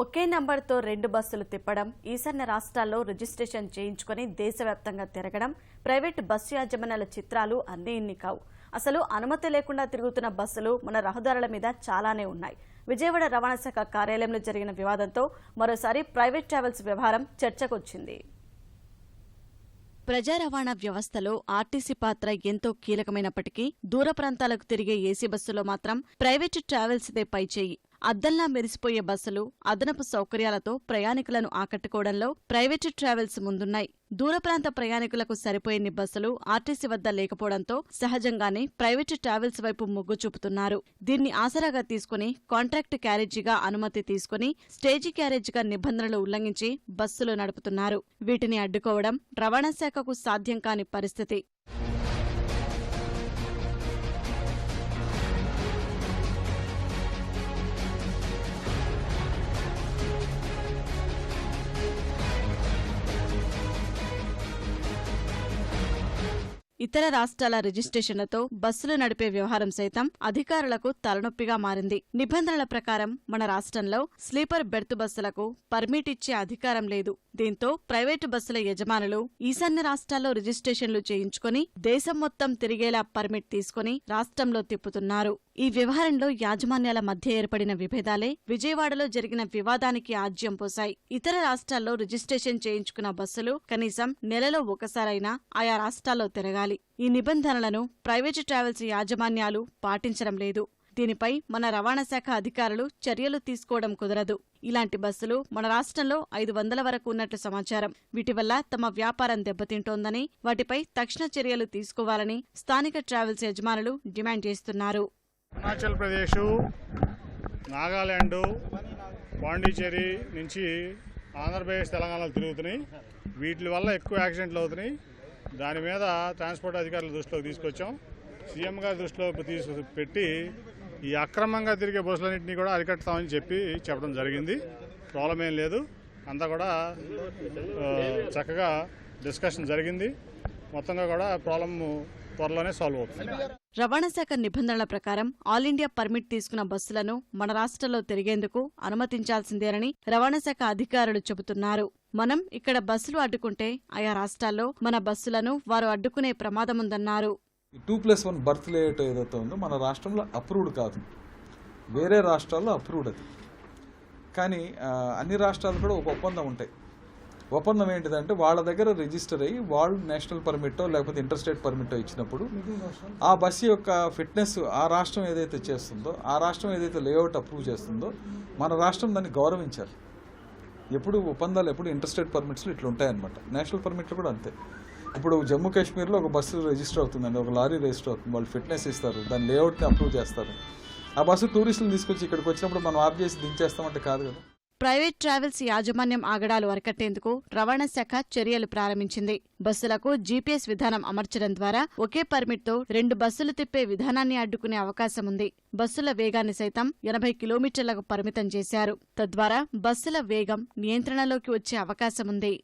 ఒకే నంబర్తో 2 బస్సులు తిప్పడం, ఈశాన్య రాష్ట్రాల్లో రిజిస్ట్రేషన్ చేయించుకుని దేశవ్యాప్తంగా తిరగడం, ప్రైవేటు బస్సు యాజమాన్యాల చిత్రాలు అన్నీ ఇన్ని కావు. అసలు అనుమతి లేకుండా తిరుగుతున్న బస్సులు మన రహదారుల మీద చాలానే ఉన్నాయి. విజయవాడ రవాణా శాఖ కార్యాలయంలో జరిగిన వివాదంతో మరోసారి ప్రైవేట్ ట్రావెల్స్ వ్యవహారం చర్చకొచ్చింది. ప్రజా రవాణా వ్యవస్థలో ఆర్టీసీ పాత్ర ఎంతో కీలకమైనప్పటికీ దూర ప్రాంతాలకు తిరిగే ఏసీ బస్సులో మాత్రం ప్రైవేటు ట్రావెల్స్దే పైచేయి. అద్దంలా మెరిసిపోయే బస్సులు, అదనపు సౌకర్యాలతో ప్రయాణికులను ఆకట్టుకోవడంలో ప్రైవేటు ట్రావెల్స్ ముందున్నాయి. దూర ప్రాంత ప్రయాణికులకు సరిపోయని బస్సులు ఆర్టీసీ వద్ద లేకపోవడంతో సహజంగానే ప్రైవేటు ట్రావెల్స్ వైపు మొగ్గు చూపుతున్నారు. దీన్ని ఆసరాగా తీసుకుని కాంట్రాక్ట్ క్యారేజీగా అనుమతి తీసుకుని స్టేజీ క్యారేజీగా నిబంధనలు ఉల్లంఘించి బస్సులు నడుపుతున్నారు. వీటిని అడ్డుకోవడం రవాణా శాఖకు సాధ్యం కాని పరిస్థితి. ఇతర రాష్ట్రాల రిజిస్ట్రేషన్లతో బస్సులు నడిపే వ్యవహారం సైతం అధికారులకు తలనొప్పిగా మారింది. నిబంధనల ప్రకారం మన రాష్ట్రంలో స్లీపర్ బెర్త్ బస్సులకు పర్మిట్ ఇచ్చే అధికారం లేదు. దీంతో ప్రైవేటు బస్సుల యజమానులు ఈశాన్య రాష్ట్రాల్లో రిజిస్ట్రేషన్లు చేయించుకుని దేశం మొత్తం తిరిగేలా పర్మిట్ తీసుకుని రాష్ట్రంలో తిప్పుతున్నారు. ఈ వ్యవహారంలో యాజమాన్యాల మధ్య ఏర్పడిన విభేదాలే విజయవాడలో జరిగిన వివాదానికి ఆజ్యం పోశాయి. ఇతర రాష్ట్రాల్లో రిజిస్ట్రేషన్ చేయించుకున్న బస్సులు కనీసం నెలలో ఒకసారైనా ఆయా రాష్ట్రాల్లో తిరగాలి. ఈ నిబంధనలను ప్రైవేటు ట్రావెల్స్ యాజమాన్యాలు పాటించడం లేదు. దీనిపై మన రవాణా శాఖ అధికారులు చర్యలు తీసుకోవడం కుదరదు. ఇలాంటి బస్సులు మన రాష్ట్రంలో 500 వరకు ఉన్నట్లు సమాచారం. వీటి వల్ల తమ వ్యాపారం దెబ్బతింటోందని, వాటిపై తక్షణ చర్యలు తీసుకోవాలని స్థానిక ట్రావెల్స్ యజమానులు డిమాండ్ చేస్తున్నారు. అరుణాచల్ ప్రదేశ్, నాగాలాండ్, పాండిచేరి నుంచి ఆంధ్రప్రదేశ్, తెలంగాణలో తిరుగుతున్నాయి. వీటి వల్ల ఎక్కువ యాక్సిడెంట్లు అవుతున్నాయి. దాని మీద ట్రాన్స్పోర్ట్ అధికారుల దృష్టిలోకి తీసుకొచ్చాం. సీఎం గారి దృష్టిలో పెట్టి ఈ అక్రమంగా తిరిగే బస్సులన్నింటినీ కూడా అరికడతామని చెప్పడం జరిగింది. ప్రాబ్లం ఏం లేదు. అంతా కూడా చక్కగా డిస్కషన్ జరిగింది. మొత్తంగా కూడా ప్రాబ్లం త్వరలోనే సాల్వ్ అవుతుంది. రవాణా శాఖ నిబంధనల ప్రకారం ఆల్ ఇండియా పర్మిట్ తీసుకున్న బస్సులను మన రాష్ట్రంలో తిరిగేందుకు అనుమతించాల్సిందేనని రవాణా శాఖ అధికారులు చెబుతున్నారు. మనం ఇక్కడ బస్సులు అడ్డుకుంటే ఆయా రాష్ట్రాల్లో మన బస్సులను వారు అడ్డుకునే ప్రమాదముందన్నారు. 2+1 బర్త్ లేఅవుట్ ఏదైతే ఉందో మన రాష్ట్రంలో అప్రూవ్డ్ కాదు, వేరే రాష్ట్రాల్లో అప్రూవ్డ్ అది. కానీ అన్ని రాష్ట్రాలు కూడా ఒక ఒప్పందం ఉంటాయి. ఒప్పందం ఏంటిదంటే వాళ్ళ దగ్గర రిజిస్టర్ అయ్యి వాళ్ళు నేషనల్ పర్మిట్టో లేకపోతే ఇంటర్స్టేట్ పర్మిట్టో ఇచ్చినప్పుడు ఆ బస్సు యొక్క ఫిట్నెస్ ఆ రాష్ట్రం ఏదైతే చేస్తుందో, ఆ రాష్ట్రం ఏదైతే లేఅవుట్ అప్రూవ్ చేస్తుందో మన రాష్ట్రం దాన్ని గౌరవించాలి. ఎప్పుడు ఒప్పందాలు ఎప్పుడు ఇంటర్స్టేట్ పర్మిట్స్లో ఇట్లా ఉంటాయన్నమాట. నేషనల్ పర్మిట్లు కూడా అంతే. ఇప్పుడు జమ్మూ కాశ్మీర్లో ఒక బస్సు రిజిస్టర్ అవుతుందండి, ఒక లారీ రిజిస్టర్ అవుతుంది. వాళ్ళు ఫిట్నెస్ ఇస్తారు, దాని లేఅవుట్ని అప్రూవ్ చేస్తారు. ఆ బస్సు టూరిస్టులు తీసుకొచ్చి ఇక్కడికి వచ్చినప్పుడు మనం ఆఫ్ చేసి దించేస్తామంటే కాదు కదా. ప్రైవేట్ ట్రావెల్స్ యాజమాన్యం ఆగడాలు అరికట్టేందుకు రవాణా శాఖ చర్యలు ప్రారంభించింది. బస్సులకు జీపీఎస్ విధానం అమర్చడం ద్వారా ఒకే పర్మిట్తో 2 బస్సులు తిప్పే విధానాన్ని అడ్డుకునే అవకాశం ఉంది. బస్సుల వేగాన్ని సైతం 80 కిలోమీటర్లకు పరిమితం చేశారు. తద్వారా బస్సుల వేగం నియంత్రణలోకి వచ్చే అవకాశముంది.